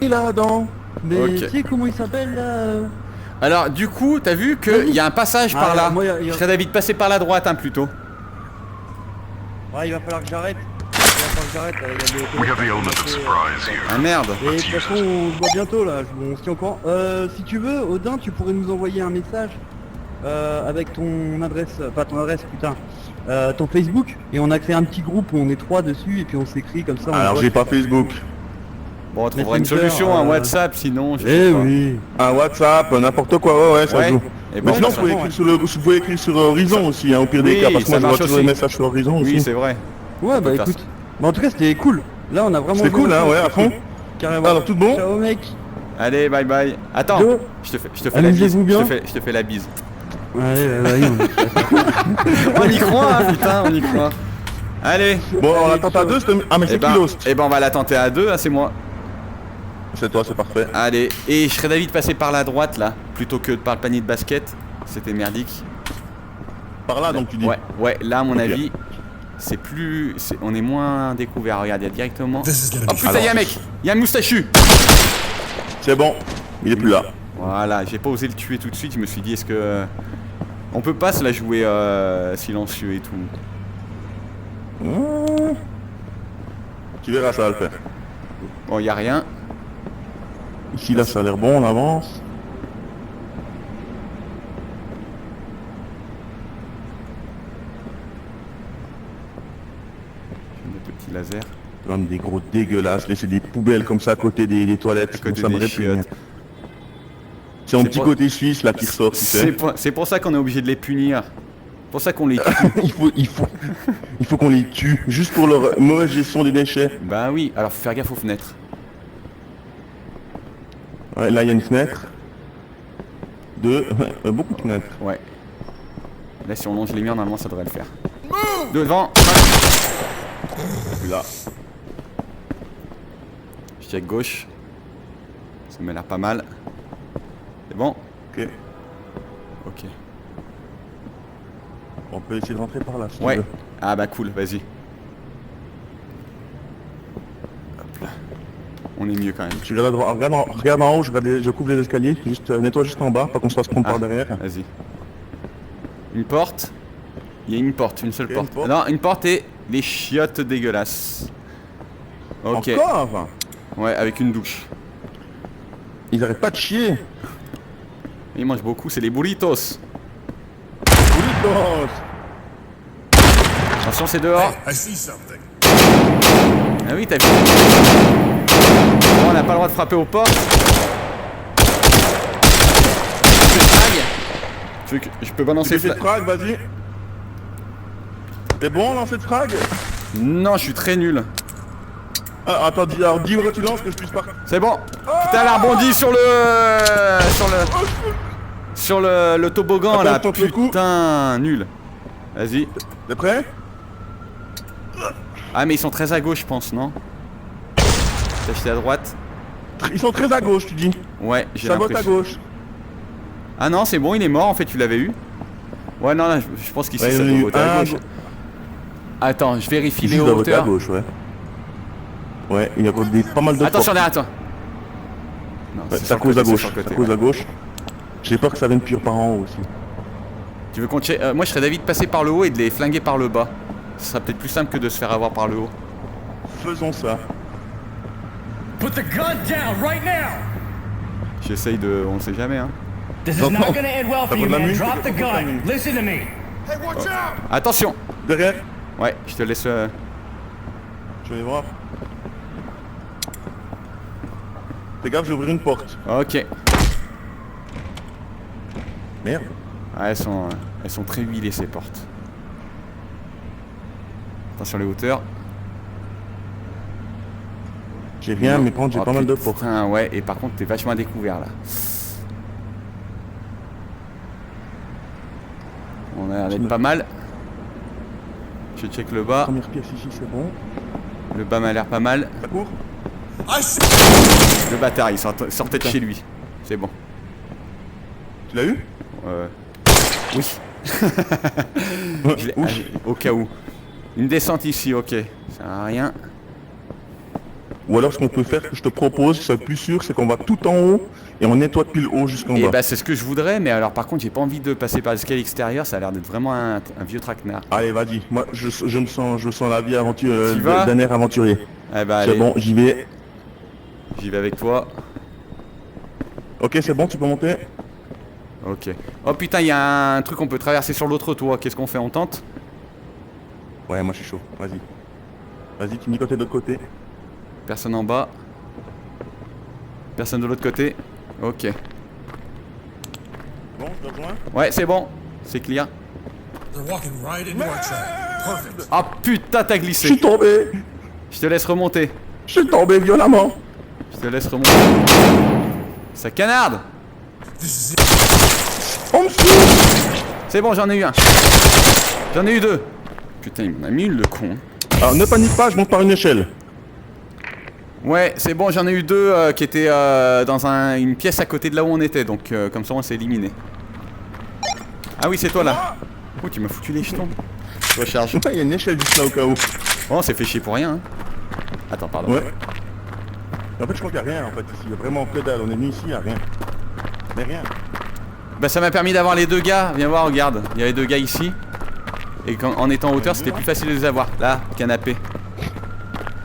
là-dedans. Mais Ok. tu sais comment il s'appelle là Alors, du coup, t'as vu qu'il y a un passage par là. moi, Je serais d'avis de passer par la droite, hein, plutôt. Ouais, il va falloir que j'arrête. Il va falloir que j'arrête. Il y a We have the element of surprise here. Ah merde. Et de toute façon, on se voit bientôt là. On se tient au courant. Si tu veux, Odin, tu pourrais nous envoyer un message avec ton adresse, pas ton adresse, putain, ton Facebook. Et on a créé un petit groupe où on est 3 dessus et puis on s'écrit comme ça. on Alors voit j'ai que- pas Facebook. Bon, on trouvera une Messenger, solution, un WhatsApp, sinon. Je sais Eh pas. oui. Un WhatsApp, n'importe quoi, ouais, ça Ouais. joue. Et Mais bon, sinon, ça- vous pouvez écrire sur Horizon aussi, hein, au pire des Oui, cas, parce que ça moi je vois marche toujours aussi. les messages sur Horizon Oui, aussi. c'est vrai. Ouais, bah peut faire écoute. Mais en tout cas, c'était cool. Là, on a vraiment. C'était joué cool, au hein, jeu. ouais, à fond. Carrément. Alors, tout bon? Ciao, mec. Allez, bye bye. Attends, Yo. je te fais la bise. Amusez-vous bien. Je te fais la bise. Allez, vas-y. On y croit, hein, putain, on y croit. Allez. Bon, on attend à deux, ah mais Eh c'est ben, qui Lost? eh ben, on va la tenter à deux, hein, c'est moi. C'est toi, c'est parfait. Allez, et je serais d'avis de passer par la droite là, plutôt que par le panier de basket. C'était merdique. Par là, donc tu dis. Ouais, là à mon Ok. avis, c'est plus. On est moins découvert. Regarde, il y a directement. Oh putain, Alors. il y a un mec, il y a un moustachu. C'est bon, il est plus là. Voilà, j'ai pas osé le tuer tout de suite, je me suis dit, est-ce que. On peut pas se la jouer silencieux et tout. Tu verras, ça va le faire. Bon, y a rien. Ici, là, ça a l'air bon, on avance. J'ai des petits lasers. Comme des gros dégueulasses, laisser des poubelles comme ça à côté des toilettes, À côté ça me des répugne. chiottes. C'est mon C'est petit pour- côté suisse là qui ressort, tu sais. C'est pour ça qu'on est obligé de les punir. C'est pour ça qu'on les tue. il faut qu'on les tue, juste pour leur mauvaise gestion des déchets. Bah oui, alors faut faire gaffe aux fenêtres. Ouais, là il y a une fenêtre. Deux, beaucoup de fenêtres. Ouais. Là, si on longe les murs, normalement, ça devrait le faire. Devant. Là. Je check gauche. Ça m'a l'air pas mal. C'est bon? Ok. Ok. On peut essayer de rentrer par là si tu Ouais. veux. Ah bah cool, vas-y. Hop là. On est mieux quand même. Tu regardes, regarde en haut, je couvre les escaliers, juste nettoie juste en bas, pas qu'on se fasse prendre Ah, par derrière. Vas-y. Une porte. Il y a une porte, une seule Ok, porte. une porte. Non, une porte et les chiottes dégueulasses. Ok. Encore. Ouais, avec une douche. Ils arrêtent pas de chier. Ils mangent beaucoup, c'est les burritos. Burritos. Attention, c'est dehors. I see something. Ah oui, t'as vu. Bon, on n'a pas le droit de frapper aux portes. Tu veux que je peux balancer Tu fais de frag, vas-y. T'es bon lancer de frag? Non, je suis très nul. Ah, attends, alors dis-moi quand tu lances que je puisse pas. C'est bon. Putain, elle a rebondi sur le le toboggan Attends, là. je tente le coup. Putain, nul. Vas-y. T'es prêt? Ah mais ils sont très à gauche, je pense, non? T'as acheté à droite? Ils sont très à gauche, tu dis. Ouais, j'ai Ça vote à l'impression. gauche. Ah non, c'est bon, il est mort en fait, tu l'avais eu. Ouais, non, là, je pense qu'ici Ouais, ça il y en a doit eu voter à un. gauche. Attends, je vérifie Ici, les ça doit voter à hauteurs. gauche, ouais. Ouais, il y a pas mal de Attention portes. derrière toi. Non, Ouais, c'est ça sur le cause à côté, gauche, c'est sur le ça côté, cause ouais. à gauche. J'ai peur que ça vienne pire par en haut aussi. Tu veux qu'on check moi je serais d'avis de passer par le haut et de les flinguer par le bas. Ce sera peut-être plus simple que de se faire avoir par le haut. Faisons ça. Put the gun down right now! J'essaye de. On sait jamais hein. This is Non, not non. gonna end well for Ça you, vaut de la man. musique, Drop the ça vaut de la gun. musique. Listen to me. Hey, watch out! Attention. Derrière, Ouais, je te laisse. je vais voir. Fais gaffe, j'ai ouvert une porte. Ok. Merde. Ah, elles sont très huilées ces portes. Attention les hauteurs. J'ai rien, mais par contre, j'ai Oh, pas mal de portes. putain, ouais, et par contre t'es vachement à découvert là. On a l'air d'être pas mal. Je check le bas. Première pièce ici, c'est bon. Le bas m'a l'air pas mal. Ça court? I see. Le bâtard, il sortait de chez lui. C'est bon. Tu l'as eu? Oui. Je l'ai- Ouf. au cas où. Une descente ici, ok. Ça sert à rien. Ou alors ce qu'on peut faire, que je te propose, c'est plus sûr, c'est qu'on va tout en haut et on nettoie depuis le haut jusqu'en Et bas. bah c'est ce que je voudrais, mais alors par contre j'ai pas envie de passer par l'escalier extérieur, ça a l'air d'être vraiment un vieux traquenard. Allez, vas-y. Moi, je sens la vie T'y vas d'un air aventurier. Eh bah C'est allez, bon, j'y vais. j'y vais avec toi. Ok, c'est bon, tu peux monter. Ok. Oh putain, il y a un truc qu'on peut traverser sur l'autre toit, qu'est-ce qu'on fait, on tente? Ouais, moi je suis chaud. Vas-y. Vas-y, tu me dis quand t'es de l'autre côté. Personne en bas. Personne de l'autre côté. Ok. Bon, je te rejoins. Ouais, c'est bon, c'est clear. They're walking right into our trap. Perfect. Oh putain, t'as Je glissé. suis tombé. Je te laisse remonter. Je suis tombé violemment. Je te laisse remonter. Ça canarde. This is it. On me suit. C'est bon, j'en ai eu un. J'en ai eu deux. Putain, il m'en a mis une, le con. Alors ne panique pas, je monte par une échelle. Ouais, c'est bon, j'en ai eu deux qui étaient dans une pièce à côté de là où on était, donc comme ça on s'est éliminé. Ah oui, c'est toi là. Oh, tu m'as foutu les jetons. Je recharge. Il y a une échelle juste là au cas où. Oh, on s'est fait chier pour rien. Hein. Attends, pardon. Ouais. En fait, je crois qu'il n'y a rien en fait ici. Il y a vraiment que dalle. On est venu ici, il n'y a rien. Mais rien. Bah ça m'a permis d'avoir les deux gars. Viens voir, regarde. Il y avait deux gars ici. Et en étant en hauteur, c'était plus facile de les avoir. Là, canapé.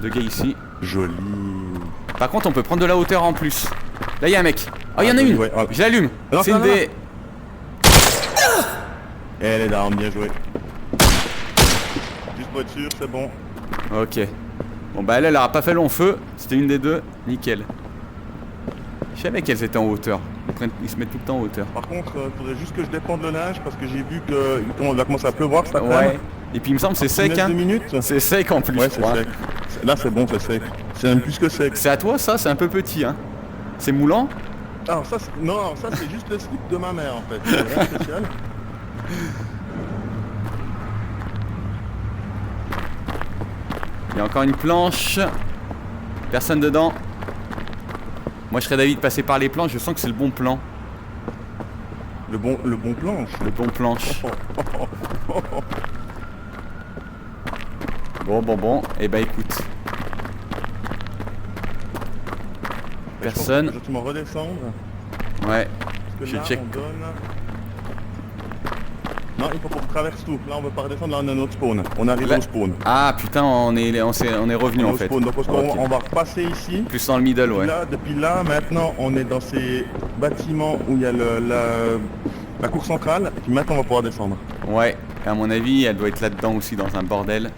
Deux gars ici. Joli. Par contre, on peut prendre de la hauteur en plus. Là, il y a un mec. Oh, il y en a joli, une. ouais. Ah. Je l'allume. Non, C'est ça une va. des... Elle est down, bien joué. Juste pour être sûr, c'est bon. Ok. Bon bah elle aura pas fait long feu. C'était une des deux. Nickel. Je savais qu'elles étaient en hauteur. Ils se mettent tout le temps en hauteur. Par contre, il faudrait juste que je dépende le linge parce que j'ai vu que on va commencer à pleuvoir cet Ouais. après-midi. Et puis il me semble que c'est sec, Une hein. 2 minutes. C'est sec en plus. Ouais, je c'est crois. sec. Là, c'est bon, c'est sec. C'est même plus que sec. C'est à toi ça. C'est un peu petit, hein. C'est moulant. Alors ça, non, ça c'est juste le slip de ma mère en fait. C'est rien de spécial. Il y a encore une planche. Personne dedans. Moi je serais d'avis de passer par les planches. Je sens que c'est le bon plan. Le bon planche. Le bon planche. Bon. Et bah écoute. Personne. Je vais m'en redescendre. Ouais. Parce Je que là, check. on donne... Non, il faut qu'on traverse tout. Là, on veut pas redescendre, là, on a notre spawn. On arrive Là- au spawn. Ah putain, on est revenu On est en au fait. spawn. Donc, Ok. on va repasser ici. Plus dans le middle, ouais. Depuis là, maintenant, on est dans ces bâtiments où il y a la cour centrale. Et puis maintenant, on va pouvoir descendre. Ouais. Et à mon avis, elle doit être là-dedans aussi dans un bordel.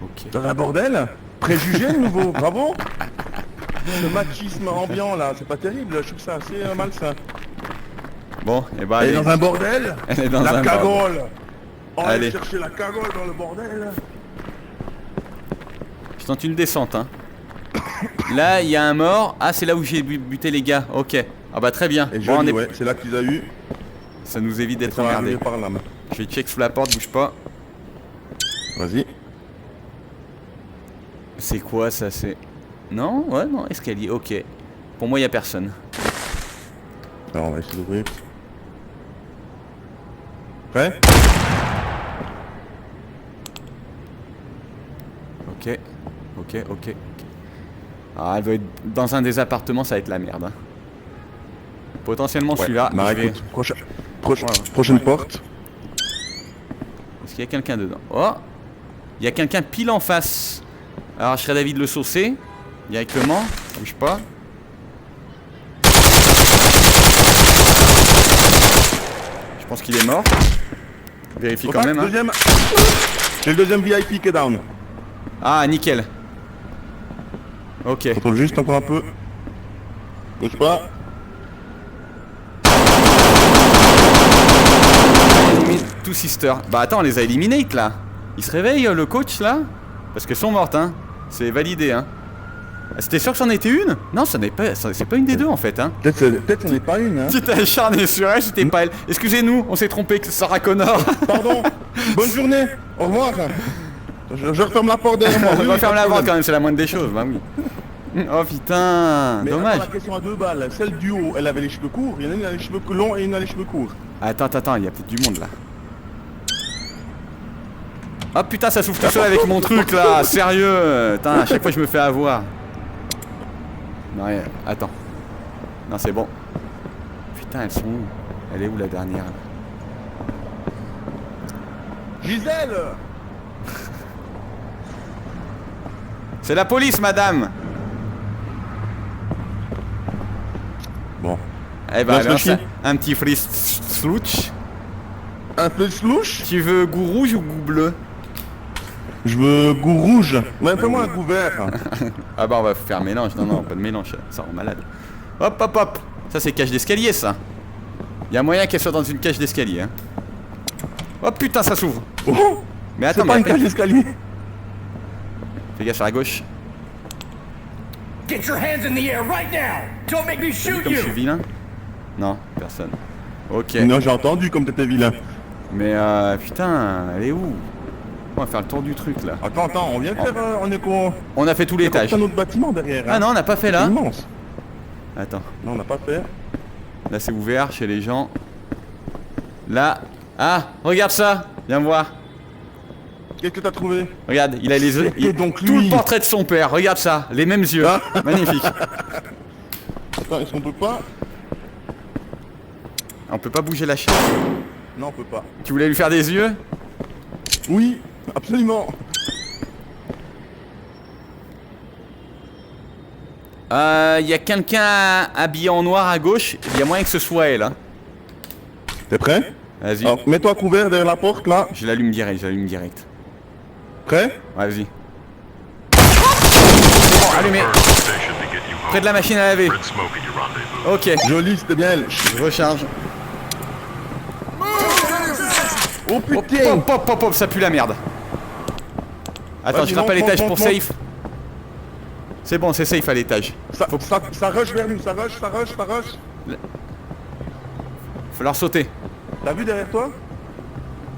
Ok. Dans un bordel. Préjugé de nouveau, bravo. Ce machisme ambiant là, c'est pas terrible, je trouve ça assez malsain. Bon, et bah Elle est allez. dans un bordel. Elle est dans La un cagole. On va Allez. aller chercher la cagole dans le bordel. Je tente une descente, hein. Là, il y a un mort. Ah, c'est là où j'ai buté les gars. Ok. Ah bah très bien. Et Bon, joli, ouais, c'est là qu'ils a eu. Ça nous évite Et d'être ça va emmerdés. arriver par là. Je vais check sous la porte, bouge pas. Vas-y. C'est quoi ça? C'est... Non? Ouais, non, escalier, ok. Pour moi, il y a personne. Alors on va essayer d'ouvrir. Prêt? Ok. Ah, elle doit être dans un des appartements, ça va être la merde. Hein. Potentiellement celui-là. Bah je vais- écoute, Ouais. prochaine porte. Est-ce qu'il y a quelqu'un dedans? Oh! Il y a quelqu'un pile en face. Alors je serais d'avis de le saucer. Directement. Bouge pas. Je pense qu'il est mort. Vérifie quand même. Hein. Deuxième. J'ai le deuxième VIP qui est down. Ah, nickel. Ok. Contrôle juste encore un peu. Bouge pas. Enemy two sister. Bah attends, on les a eliminate là. Il se réveille le coach là? Parce qu'elles sont mortes, hein. C'est validé, hein. Ah, c'était sûr que c'en était une? Non, ça n'est pas, c'est pas une des deux en fait, hein. Peut-être c'en est pas une, hein. Tu t'es acharné sur elle, c'était pas elle. Excusez-nous, on s'est trompé que Sarah Connor. Pardon. Bonne journée. Au revoir. Je referme la porte derrière moi. On Oui, va oui, faire pas de la vente problème. quand même, c'est la moindre des choses, bah oui. Oh putain, Mais dommage. attends, la question à 2 balles. Celle du haut, elle avait les cheveux courts. Il y en a une qui a les cheveux longs et une a les cheveux courts. Attends, il y a peut-être du monde là. Ah putain, ça s'ouvre tout seul avec mon truc là, sérieux. Putain, à chaque fois je me fais avoir. Non, attends. Non, c'est bon. Putain, elles sont où? Elle est où la dernière là? Gisèle! C'est la police, madame. Bon. Eh ben, Lance le alors, chien. un petit free slouch. Un peu de slouche? Tu veux goût rouge ou goût bleu? Je veux goût rouge. Ouais, fais-moi un goût vert. Ah bah on va faire mélange, non, pas de mélange, ça rend malade. Hop, hop, hop. Ça c'est cage d'escalier ça. Il y a moyen qu'elle soit dans une cage d'escalier. Hein. Oh putain, ça s'ouvre. Oh! Mais attends, C'est pas mais une cage d'escalier. fais gaffe à gauche. Get your hands in the air right now! Don't make me shoot Comme je suis you! vilain. Non, personne. Ok. Non, j'ai entendu comme t'étais vilain. Mais putain, elle est où? On va faire le tour du truc là. Attends, on vient de faire on est quoi? On a fait tout l'étage. un autre bâtiment derrière. Ah non, on n'a pas fait C'est là. immense. Attends, Non, on n'a pas fait. là c'est ouvert chez les gens. Là. Ah, regarde ça. Viens voir. Qu'est-ce que t'as trouvé? Regarde, il a les yeux. C'était donc Tout le lui. portrait de son père. Regarde ça, les mêmes yeux. Ah. Magnifique. Attends, est-ce qu'on peut pas? On peut pas bouger la chaise. Non, on peut pas. Tu voulais lui faire des yeux? Oui, absolument. Il y a quelqu'un habillé en noir à gauche. Il y a moyen que ce soit elle. Hein. T'es prêt? Vas-y. Alors, mets-toi couvert derrière la porte là. Je l'allume direct, Prêt? Ouais, vas-y. Bon, allumé. Près de la machine à laver. Ok, Joli, c'était bien elle. je recharge. Oh Hop, putain! hop, hop, hop, hop, ça pue la merde. Attends, Vas-y, je grimpe à monte, l'étage monte, pour monte, safe. C'est bon, c'est safe à l'étage. Ça rush vers nous, ça rush. Faut leur sauter. T'as vu derrière toi?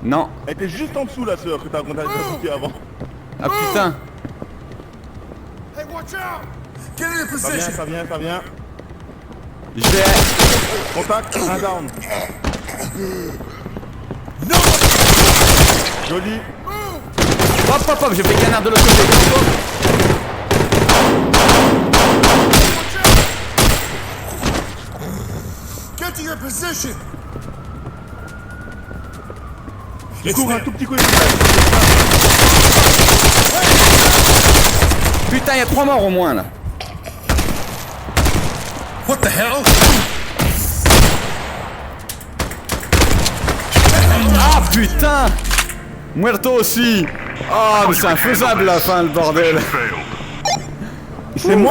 Non. Elle était juste en dessous la sœur que t'as sauté avant. Ah putain. Hey, watch out! Get in position! Ça vient. Je vais... Contact, un down. Joli. Hop, hop, hop, j'ai fait canard de l'autre côté. Get to your position! Il court un tout petit coup. Putain, il y a 3 morts au moins là. What the hell? Ah putain. Muerto aussi. Ah, mais c'est infaisable la fin, le bordel. C'est moi